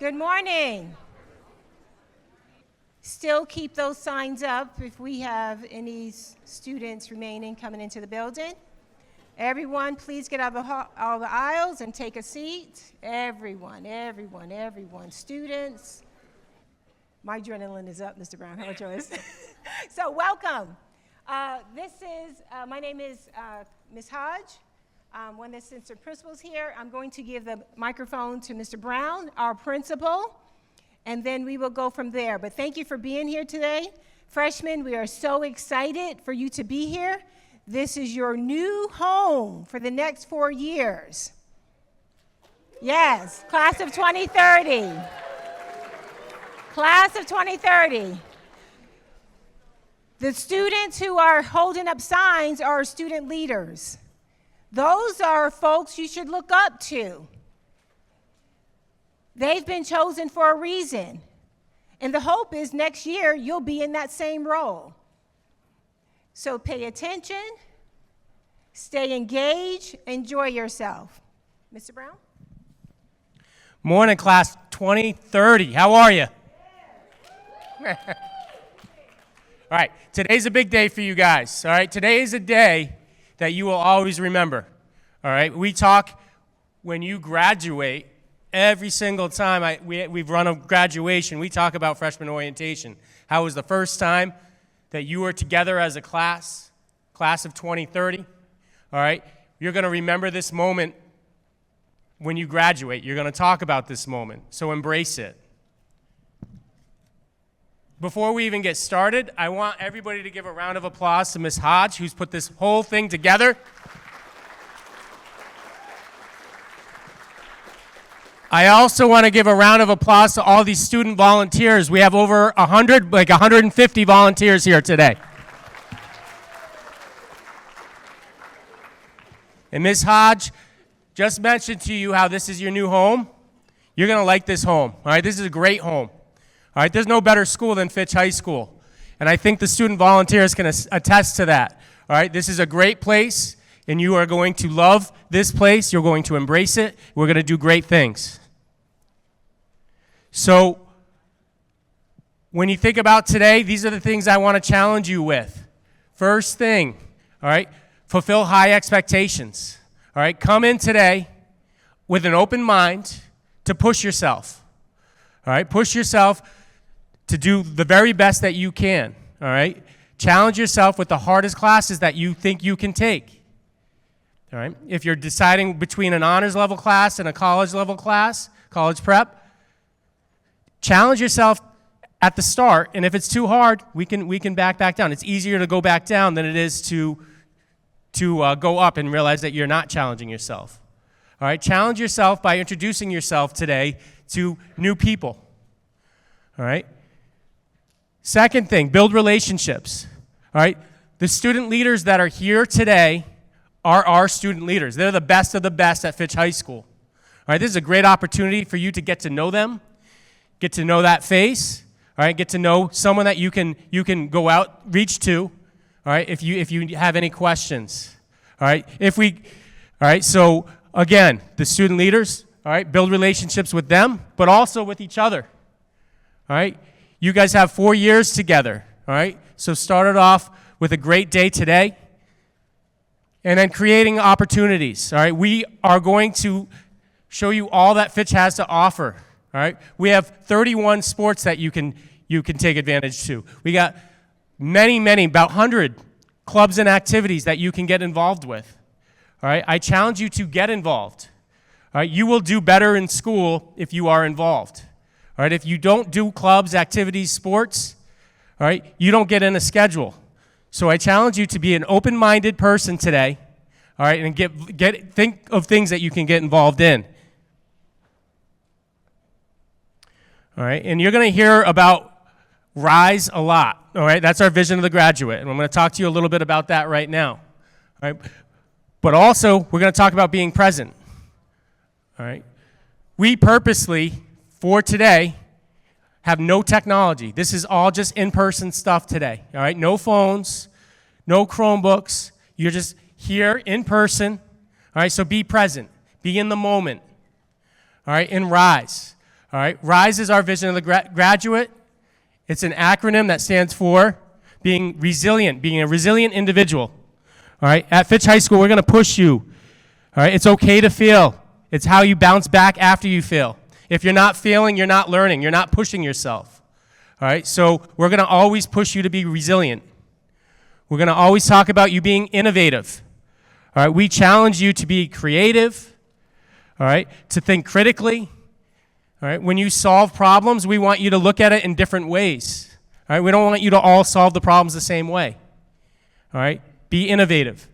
Good morning. Still keep those signs up if we have any students remaining coming into the building. Everyone, please get out of all the aisles and take a seat. Everyone. Students. My adrenaline is up, Mr. Brown. How about yours? So welcome. My name is Ms. Hodge. One of the assistant principals here. I'm going to give the microphone to Mr. Brown, our principal, and then we will go from there. But thank you for being here today. Freshmen, we are so excited for you to be here. This is your new home for the next 4 years. Yes, class of 2030. Class of 2030. The students who are holding up signs are student leaders. Those are folks you should look up to. They've been chosen for a reason. And the hope is next year you'll be in that same role. So pay attention, stay engaged, enjoy yourself. Mr. Brown? Morning, class 2030. How are you? All right, today's a big day for you guys. All right, today is a day that you will always remember. All right, we talk when you graduate. Every single time we've run a graduation, we talk about freshman orientation. How was the first time that you were together as a class of 2030? All right, you're going to remember this moment when you graduate. You're going to talk about this moment, so embrace it. Before we even get started, I want everybody to give a round of applause to Ms. Hodge, who's put this whole thing together. I also want to give a round of applause to all these student volunteers. We have over 150 volunteers here today. And Ms. Hodge just mentioned to you how this is your new home. You're going to like this home. All right, this is a great home. All right, there's no better school than Fitch High School. And I think the student volunteers can attest to that. All right, this is a great place, and you are going to love this place. You're going to embrace it. We're going to do great things. So when you think about today, these are the things I want to challenge you with. First thing, all right, fulfill high expectations. All right, come in today with an open mind to push yourself. All right, push yourself to do the very best that you can. All right, challenge yourself with the hardest classes that you think you can take. All right, if you're deciding between an honors level class and a college level class, college prep, challenge yourself at the start, and if it's too hard, we can back down. It's easier to go back down than it is to go up and realize that you're not challenging yourself. All right, challenge yourself by introducing yourself today to new people. All right. Second thing, build relationships. All right, the student leaders that are here today are our student leaders. They're the best of the best at Fitch High School. All right, this is a great opportunity for you to get to know them. Get to know that face, all right? Get to know someone that you can go out, reach to, all right? If you have any questions, all right? All right. So again, the student leaders, all right, build relationships with them, but also with each other, all right? You guys have 4 years together, all right? So start it off with a great day today, and then creating opportunities, all right? We are going to show you all that Fitch has to offer. All right, we have 31 sports that you can take advantage to. We got many, about 100 clubs and activities that you can get involved with. All right, I challenge you to get involved. All right, you will do better in school if you are involved. All right, if you don't do clubs, activities, sports, all right, you don't get in a schedule. So I challenge you to be an open-minded person today. All right, and think of things that you can get involved in. All right, and you're going to hear about RISE a lot. All right, that's our vision of the graduate, and I'm going to talk to you a little bit about that right now. All right, but also we're going to talk about being present. All right, we purposely for today have no technology. This is all just in-person stuff today. All right, no phones, no Chromebooks. You're just here in person. All right, so be present, be in the moment. All right, and RISE. All right, RISE is our vision of the graduate. It's an acronym that stands for being resilient, being a resilient individual. All right, at Fitch High School, we're going to push you. All right, it's okay to fail. It's how you bounce back after you fail. If you're not failing, you're not learning. You're not pushing yourself. All right, so we're going to always push you to be resilient. We're going to always talk about you being innovative. All right, we challenge you to be creative, all right, to think critically. All right, when you solve problems, we want you to look at it in different ways. All right, we don't want you to all solve the problems the same way. All right, be innovative.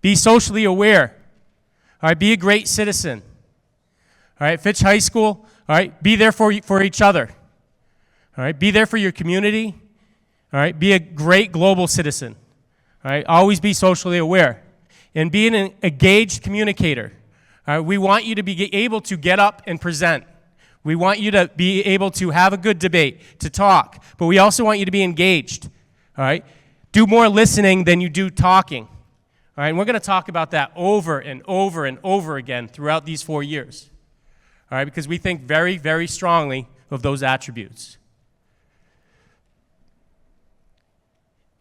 Be socially aware. All right, be a great citizen. All right, Fitch High School, all right, be there for each other. All right, be there for your community. All right, be a great global citizen. All right, always be socially aware. And be an engaged communicator. All right, we want you to be able to get up and present. We want you to be able to have a good debate, to talk, but we also want you to be engaged. All right, do more listening than you do talking. All right, and we're going to talk about that over and over and over again throughout these 4 years. All right, because we think very, very strongly of those attributes.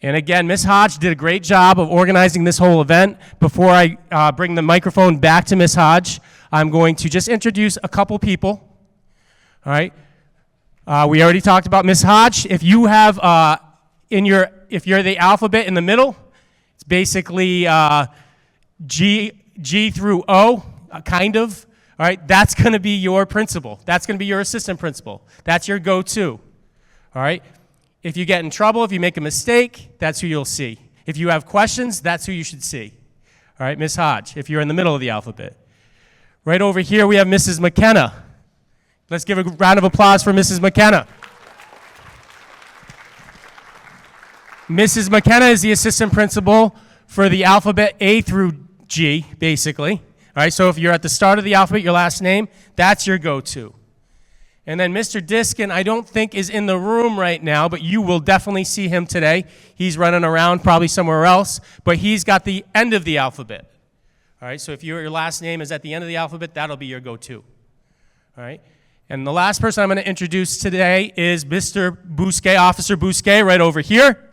And again, Ms. Hodge did a great job of organizing this whole event. Before I bring the microphone back to Ms. Hodge, I'm going to just introduce a couple people. All right. We already talked about Ms. Hodge. If you have if you're the alphabet in the middle, it's basically G through O, kind of. All right. That's going to be your principal. That's going to be your assistant principal. That's your go-to. All right. If you get in trouble, if you make a mistake, that's who you'll see. If you have questions, that's who you should see. All right, Ms. Hodge, if you're in the middle of the alphabet. Right over here, we have Mrs. McKenna. Let's give a round of applause for Mrs. McKenna. Mrs. McKenna is the assistant principal for the alphabet A through G, basically. All right, so if you're at the start of the alphabet, your last name, that's your go-to. And then Mr. Diskin, I don't think is in the room right now, but you will definitely see him today. He's running around probably somewhere else, but he's got the end of the alphabet. All right, so if your last name is at the end of the alphabet, that'll be your go-to. All right, and the last person I'm going to introduce today is Mr. Bousquet, Officer Bousquet, right over here.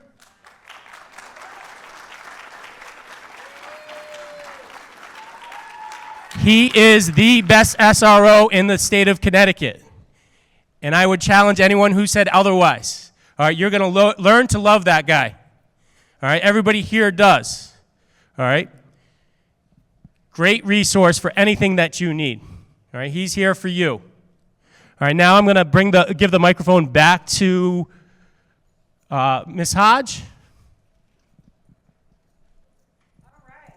He is the best SRO in the state of Connecticut. And I would challenge anyone who said otherwise. All right, you're going to learn to love that guy. All right, everybody here does. All right. Great resource for anything that you need. All right, he's here for you. All right, now I'm going to give the microphone back to Ms. Hodge. All right.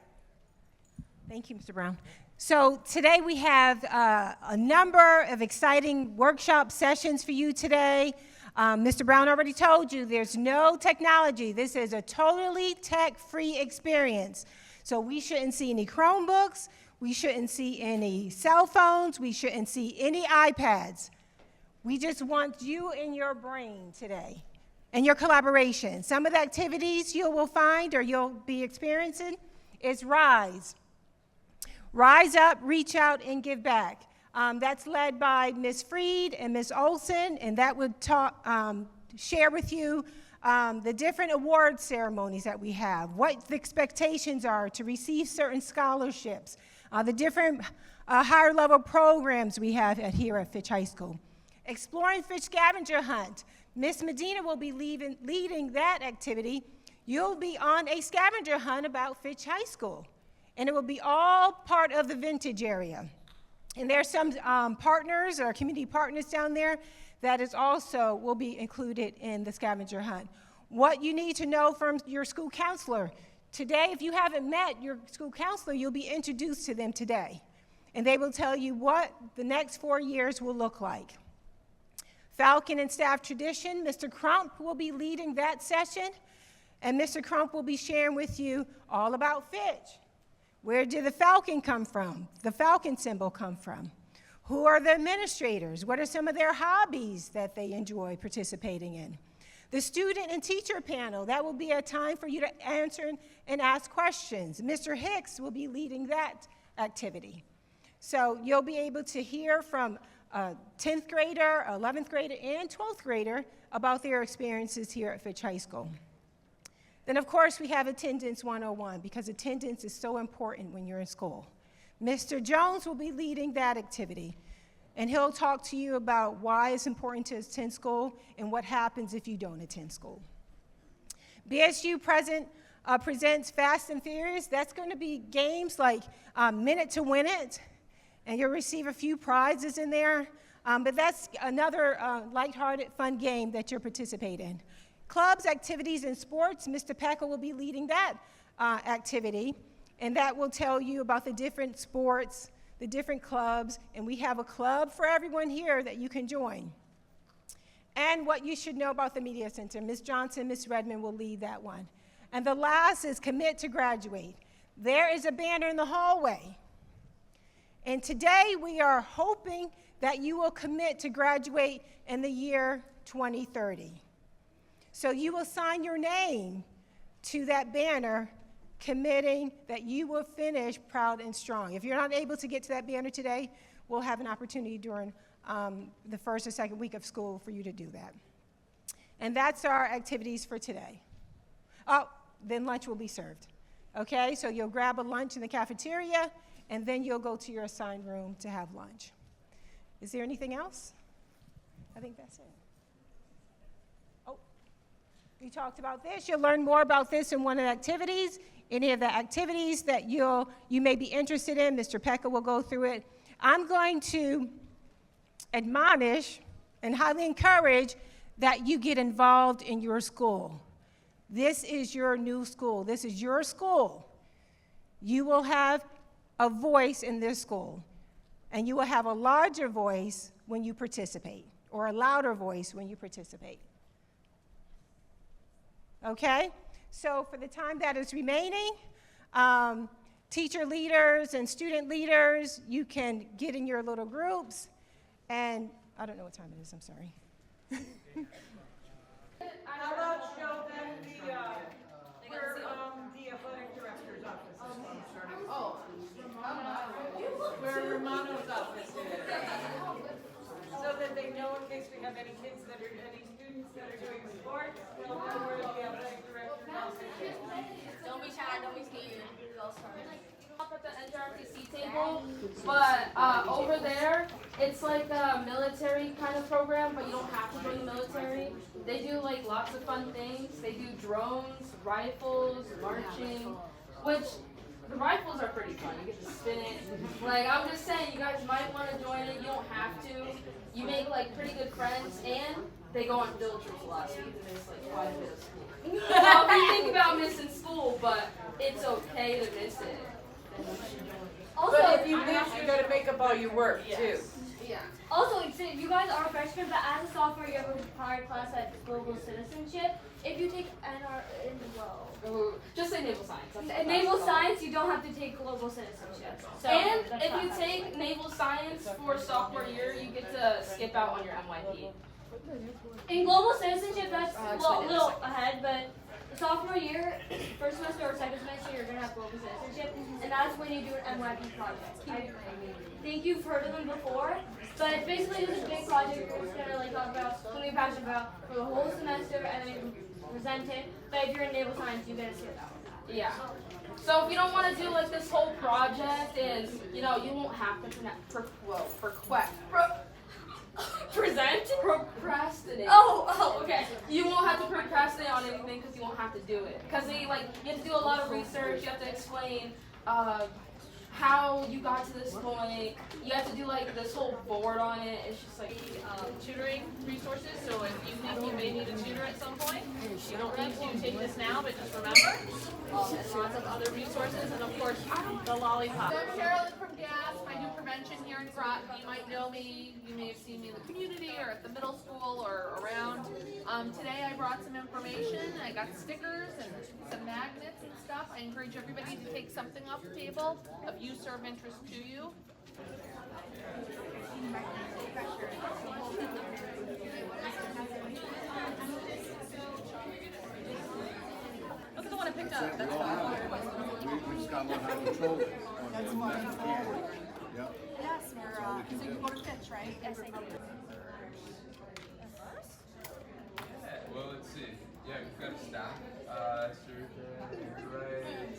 Thank you, Mr. Brown. So today we have a number of exciting workshop sessions for you today. Mr. Brown already told you there's no technology. This is a totally tech-free experience. So we shouldn't see any Chromebooks. We shouldn't see any cell phones. We shouldn't see any iPads. We just want you in your brain today and your collaboration. Some of the activities you will find or you'll be experiencing is RISE. Rise up, reach out, and give back. That's led by Ms. Freed and Ms. Olson, and that would share with you the different award ceremonies that we have, what the expectations are to receive certain scholarships, the different higher level programs we have here at Fitch High School. Exploring Fitch Scavenger Hunt. Ms. Medina will be leading that activity. You'll be on a scavenger hunt about Fitch High School. And it will be all part of the vintage area. And there's some partners or community partners down there that is also will be included in the scavenger hunt. What you need to know from your school counselor. Today, if you haven't met your school counselor, you'll be introduced to them today. And they will tell you what the next 4 years will look like. Falcon and Staff Tradition, Mr. Crump will be leading that session. And Mr. Crump will be sharing with you all about Fitch. Where did the falcon come from? The falcon symbol come from? Who are the administrators? What are some of their hobbies that they enjoy participating in? The student and teacher panel, that will be a time for you to answer and ask questions. Mr. Hicks will be leading that activity. So you'll be able to hear from a 10th grader, 11th grader, and 12th grader about their experiences here at Fitch High School. Then, of course, we have Attendance 101, because attendance is so important when you're in school. Mr. Jones will be leading that activity, and he'll talk to you about why it's important to attend school and what happens if you don't attend school. BSU presents Fast and Furious. That's going to be games like Minute to Win It, and you'll receive a few prizes in there. But that's another lighthearted, fun game that you'll participate in. Clubs, activities, and sports, Mr. Pecker will be leading that activity, and that will tell you about the different sports, the different clubs, and we have a club for everyone here that you can join. And what you should know about the Media Center. Ms. Johnson, Ms. Redmond will lead that one. And the last is Commit to Graduate. There is a banner in the hallway. And today we are hoping that you will commit to graduate in the year 2030. So you will sign your name to that banner committing that you will finish proud and strong. If you're not able to get to that banner today, we'll have an opportunity during the first or second week of school for you to do that. And that's our activities for today. Oh, then lunch will be served. Okay, so you'll grab a lunch in the cafeteria, and then you'll go to your assigned room to have lunch. Is there anything else? I think that's it. Oh, we talked about this. You'll learn more about this in one of the activities. Any of the activities that you may be interested in, Mr. Pecker will go through it. I'm going to admonish and highly encourage that you get involved in your school. This is your new school. This is your school. You will have a voice in this school, and you will have a larger voice when you participate, or a louder voice when you participate. Okay? So for the time that is remaining, teacher leaders and student leaders, you can get in your little groups, and I don't know what time it is, I'm sorry. How about show them where the athletic director's office is? Where Romano's office is. So that they know in case we have any kids that are, any students that are doing sports, they'll know where the athletic director's office is. Don't be shy, don't be scared. Up at the NJRTC table, but over there, it's like a military kind of program, but you don't have to join the military. They do like lots of fun things. They do drones, rifles, marching, which the rifles are pretty fun. You get to spin it. Like, I'm just saying, you guys might want to join it. You don't have to. You make like pretty good friends, and they go on field trips a lot, so you can miss like quite a bit of school. So we think about missing school, but it's okay to miss it. But if you miss, you gotta make up all your work too. Yeah. Also, you guys are freshmen, but as a sophomore, you have a required class at Global Citizenship. If you take Just say naval science. naval science, you don't have to take Global Citizenship. So And that's if you fine. take naval science for sophomore year, you get to skip out on your MYP. In Global Citizenship, that's a explain it in a little second. ahead, but sophomore year, first semester or second semester, you're gonna have Global Citizenship, and that's when you do an MYP project. I think you've heard of them before, but it's basically just a big project we're just gonna like talk about something you're passionate about for the whole semester, and then you present it. But if you're in naval science, you gotta skip out. Yeah. So if you don't want to do like this whole project, and you know you won't have to procrastinate. Oh, okay. You won't have to procrastinate on anything because you won't have to do it. Because you have to do a lot of research. You have to explain how you got to this point. You have to do like this whole board on it. It's just like Tutoring resources, so if you think you may need a tutor at some point, you don't need to take this now, but just remember, and lots of other resources, and of course, the lollipop. So I'm Sherilyn from GASP. I do prevention here in Groton. You might know me. You may have seen me in the community or at the middle school or around. Today I brought some information. I got stickers and some magnets and stuff. I encourage everybody to take something off the table of use or of interest to you. Look at the one I picked up. That's We just gotta learn how to control it. That's why. Yep. Yes, so you go to Fitch, right? Well, let's see. Yeah, we've got a stack. So right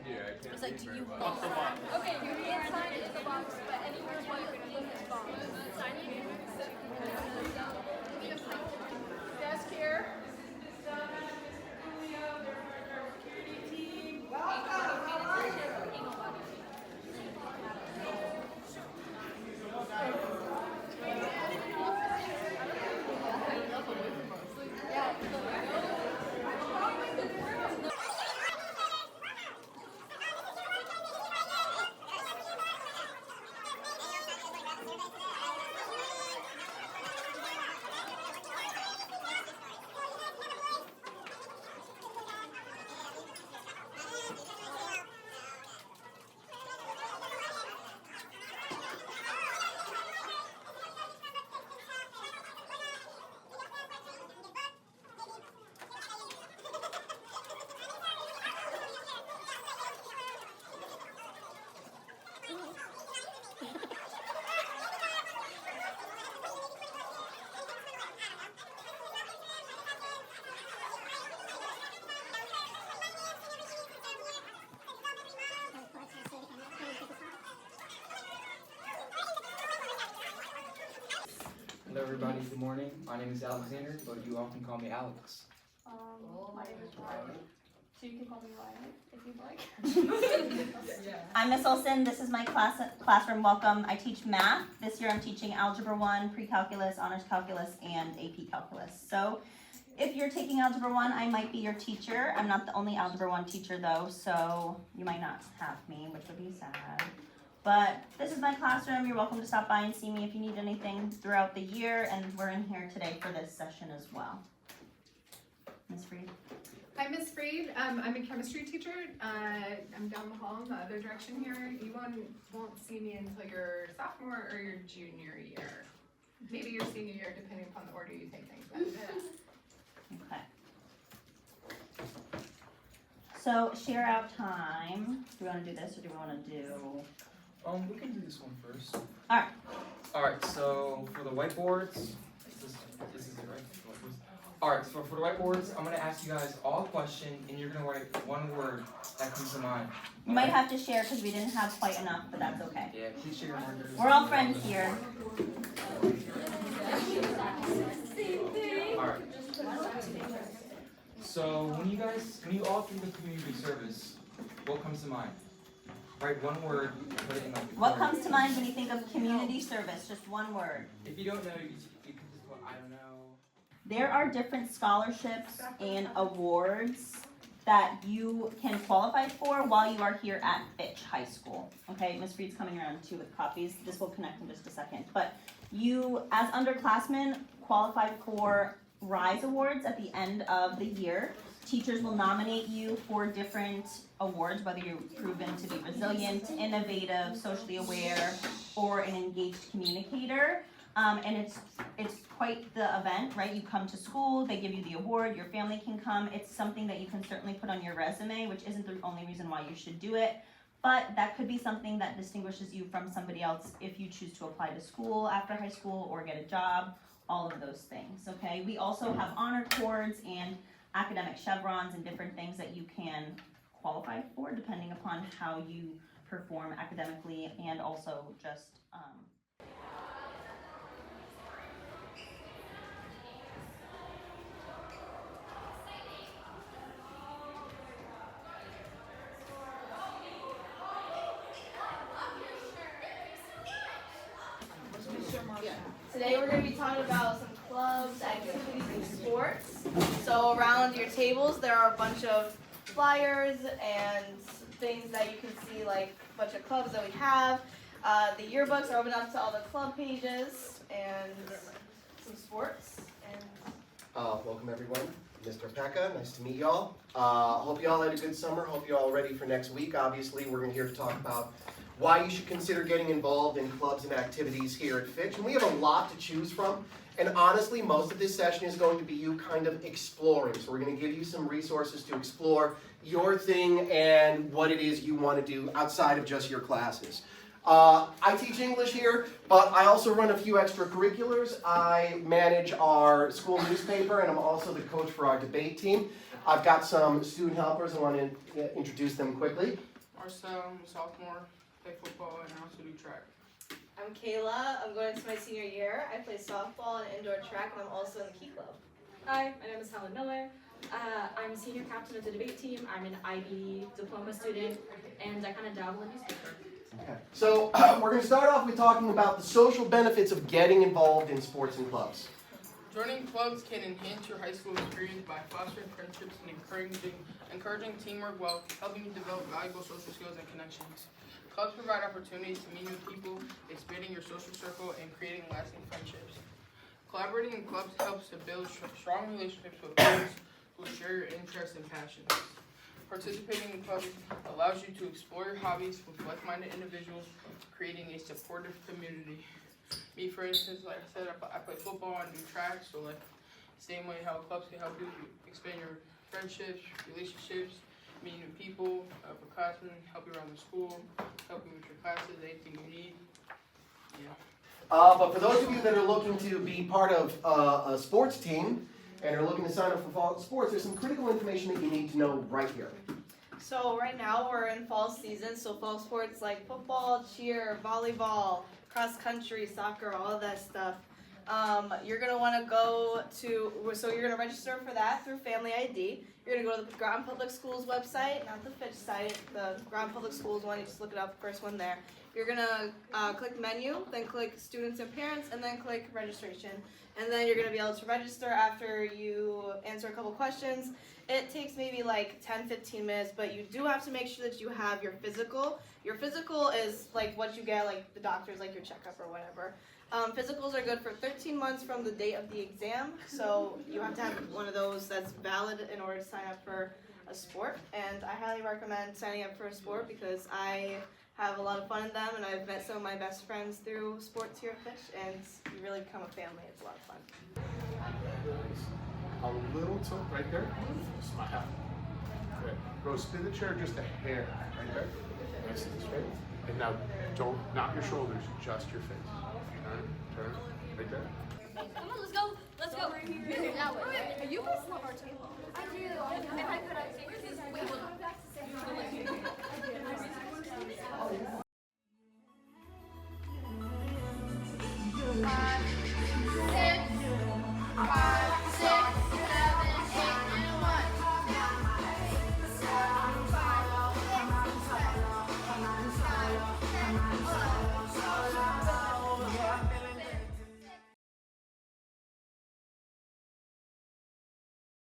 here. I can't see very well. Okay, you can't sign it in the box, but anywhere but in this box. Sign it in. Desk here. Hello everybody, good morning. My name is Alexander, but you all can call me Alex. My name is Riley. So you can call me Riley if you'd like. I'm Miss Olson. This is my classroom welcome. I teach math. This year I'm teaching Algebra 1, Pre-Calculus, Honors Calculus, and AP Calculus. So if you're taking Algebra 1, I might be your teacher. I'm not the only Algebra 1 teacher though, so you might not have me, which would be sad. But this is my classroom. You're welcome to stop by and see me if you need anything throughout the year, and we're in here today for this session as well. Ms. Freed? Hi, Ms. Freed. I'm a chemistry teacher. I'm down the hall in the other direction here. You won't see me until your sophomore or your junior year. Maybe your senior year, depending upon the order you take things in. Okay. So share out time. Do we want to do this or do we want to do? We can do this one first. All right. All right, so for the whiteboards, this is it, right? All right, so for the whiteboards, I'm gonna ask you guys all a question, and you're gonna write one word that comes to mind. You might have to share because we didn't have quite enough, but that's okay. Yeah, please share your markers. We're all friends here. All right. So when you all think of community service, what comes to mind? Write one word, put it in like the What corner. comes to mind when you think of community service? Just one word. If you don't know, you can just put, I don't know. There are different scholarships and awards that you can qualify for while you are here at Fitch High School. Okay, Ms. Freed's coming around too with copies. This will connect in just a second. But you, as underclassmen, qualify for RISE awards at the end of the year. Teachers will nominate you for different awards, whether you're proven to be resilient, innovative, socially aware, or an engaged communicator. And it's quite the event, right? You come to school, they give you the award, your family can come. It's something that you can certainly put on your resume, which isn't the only reason why you should do it. But that could be something that distinguishes you from somebody else if you choose to apply to school after high school or get a job, all of those things, okay? We also have honor cords and academic chevrons and different things that you can qualify for depending upon how you perform academically and also just Today we're going to be talking about some clubs, activities, and sports. So around your tables there are a bunch of flyers and things that you can see, like a bunch of clubs that we have. The yearbooks are open up to all the club pages and some sports. And welcome everyone. Mr. Pekka, nice to meet y'all. Hope y'all had a good summer. Hope you're all ready for next week. Obviously, we're here to talk about why you should consider getting involved in clubs and activities here at Fitch. And we have a lot to choose from. And honestly, most of this session is going to be you kind of exploring. So we're going to give you some resources to explore your thing and what it is you want to do outside of just your classes. I teach English here, but I also run a few extracurriculars. I manage our school newspaper, and I'm also the coach for our debate team. I've got some student helpers. I want to introduce them quickly. Marcel, I'm a sophomore, play football, and I also do track. I'm Kayla. I'm going into my senior year. I play softball and indoor track, and I'm also in the Key Club. Hi, my name is Helen Miller. I'm a senior captain of the debate team. I'm an IB diploma student, and I kind of dabble in newspaper. Okay. So we're going to start off with talking about the social benefits of getting involved in sports and clubs. Joining clubs can enhance your high school experience by fostering friendships and encouraging teamwork while helping you develop valuable social skills and connections. Clubs provide opportunities to meet new people, expanding your social circle, and creating lasting friendships. Collaborating in clubs helps to build strong relationships with others who share your interests and passions. Participating in clubs allows you to explore your hobbies with like-minded individuals, creating a supportive community. Me, for instance, like I said, I play football and do track, so like same way how clubs can help you expand your friendships, relationships, meet new people, upperclassmen, help you around the school, help you with your classes, anything you need. Yeah. But for those of you that are looking to be part of a sports team and are looking to sign up for fall sports, there's some critical information that you need to know right here. So right now we're in fall season, so fall sports like football, cheer, volleyball, cross country, soccer, all of that stuff. You're going to want to go to, so you're going to register for that through Family ID. You're going to go to the Groton Public Schools website, not the Fitch site, the Groton Public Schools one, you just look it up, first one there. You're going to click menu, then click students and parents, and then click registration. And then you're going to be able to register after you answer a couple questions. It takes maybe like 10-15 minutes, but you do have to make sure that you have your physical. Your physical is like what you get, like the doctor's, like your checkup or whatever. Physicals are good for 13 months from the date of the exam, so you have to have one of those that's valid in order to sign up for a sport. And I highly recommend signing up for a sport because I have a lot of fun in them, and I've met some of my best friends through sports here at Fitch, and you really become a family. It's a lot of fun. A little tilt right there. Smile. Good. Go spin the chair just a hair right there. Nice and straight. And now don't, not your shoulders, just your face. Turn, right there. Come on, let's go. Let's go. Wait, you guys love our table. I do. If I could, I'd take this. Wait, hold on. 5, 6, 5.